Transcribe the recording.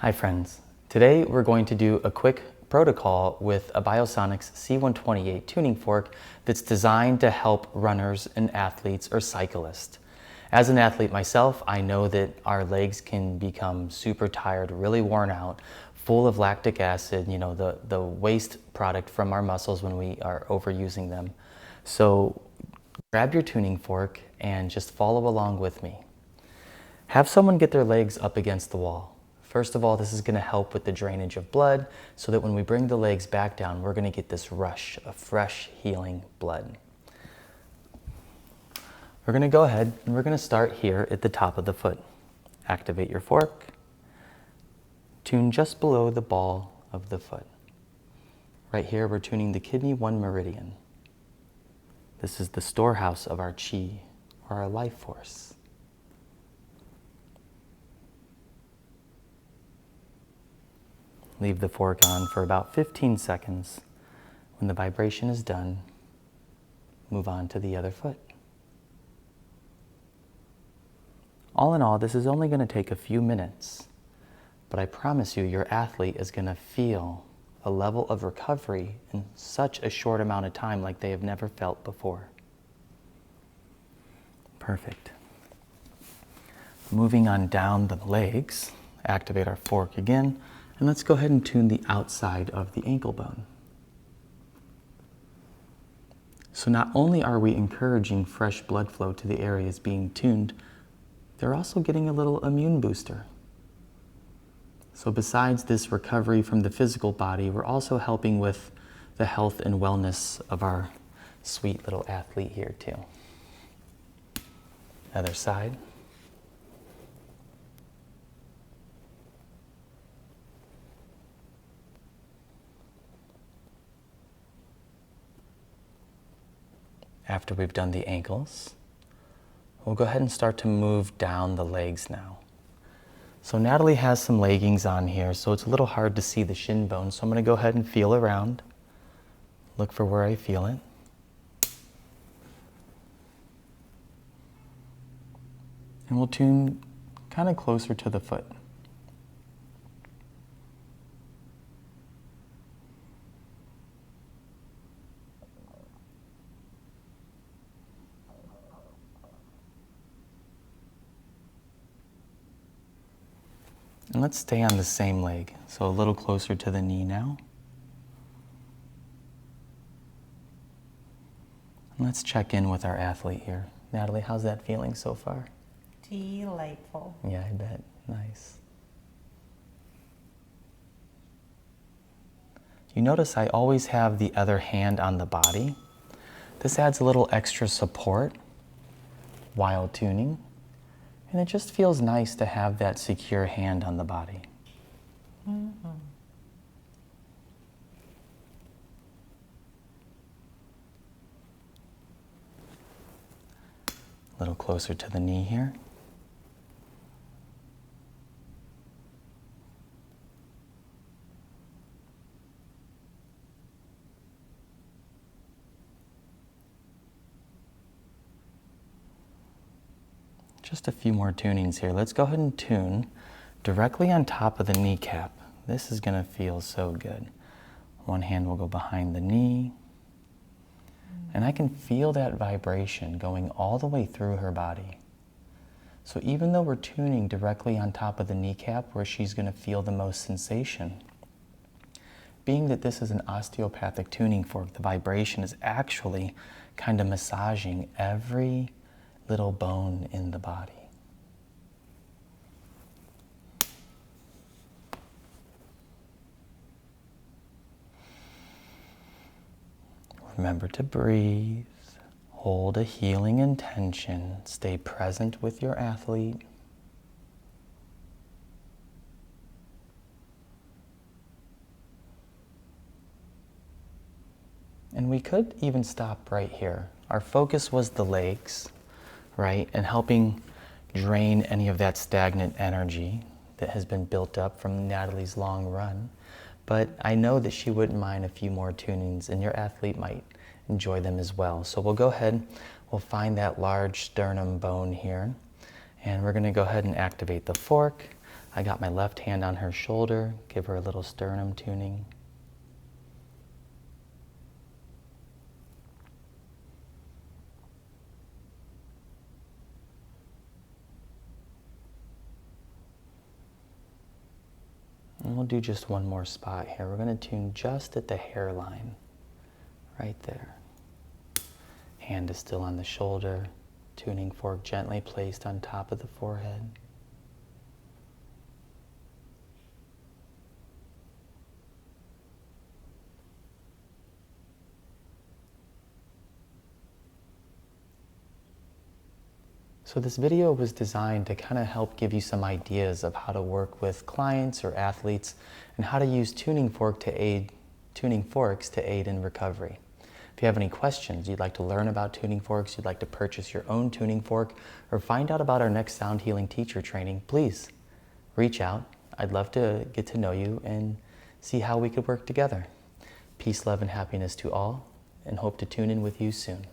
Hi friends. Today we're going to do a quick protocol with a Biosonics C128 tuning fork that's designed to help runners and athletes or cyclists. As an athlete myself, I know that our legs can become super tired, really worn out, full of lactic acid, the waste product from our muscles when we are overusing them. So grab your tuning fork and just follow along with me. Have someone get their legs up against the wall. First of all, this is going to help with the drainage of blood so that when we bring the legs back down, we're going to get this rush of fresh, healing blood. We're going to go ahead and we're going to start here at the top of the foot. Activate your fork. Tune just below the ball of the foot. Right here, we're tuning the kidney 1 meridian. This is the storehouse of our chi, or our life force. Leave the fork on for about 15 seconds. When the vibration is done, move on to the other foot. All in all, this is only going to take a few minutes, but I promise you, your athlete is going to feel a level of recovery in such a short amount of time like they have never felt before. Perfect. Moving on down the legs, activate our fork again. And let's go ahead and tune the outside of the ankle bone. So not only are we encouraging fresh blood flow to the areas being tuned, they're also getting a little immune booster. So besides this recovery from the physical body, we're also helping with the health and wellness of our sweet little athlete here too. Other side. After we've done the ankles, we'll go ahead and start to move down the legs now. So Natalie has some leggings on here, so it's a little hard to see the shin bone. So I'm going to go ahead and feel around, look for where I feel it. And we'll tune kind of closer to the foot. And let's stay on the same leg, so a little closer to the knee now. And let's check in with our athlete here. Natalie, how's that feeling so far? Delightful. Yeah, I bet. Nice. You notice I always have the other hand on the body. This adds a little extra support while tuning. And it just feels nice to have that secure hand on the body. Mm-hmm. A little closer to the knee here. Just a few more tunings here. Let's go ahead and tune directly on top of the kneecap. This is going to feel so good. One hand will go behind the knee. And I can feel that vibration going all the way through her body. So even though we're tuning directly on top of the kneecap where she's going to feel the most sensation, being that this is an osteopathic tuning fork, the vibration is actually kind of massaging every little bone in the body. Remember to breathe, hold a healing intention, stay present with your athlete. And we could even stop right here. Our focus was the legs, right? And helping drain any of that stagnant energy that has been built up from Natalie's long run. But I know that she wouldn't mind a few more tunings, and your athlete might enjoy them as well. So we'll go ahead, we'll find that large sternum bone here, and we're going to go ahead and activate the fork. I got my left hand on her shoulder, give her a little sternum tuning. And we'll do just one more spot here. We're going to tune just at the hairline, right there. Hand is still on the shoulder, tuning fork gently placed on top of the forehead. So this video was designed to kind of help give you some ideas of how to work with clients or athletes and how to use tuning forks to aid in recovery. If you have any questions, you'd like to learn about tuning forks, you'd like to purchase your own tuning fork, or find out about our next Sound Healing Teacher training, please reach out. I'd love to get to know you and see how we could work together. Peace, love, and happiness to all, and hope to tune in with you soon.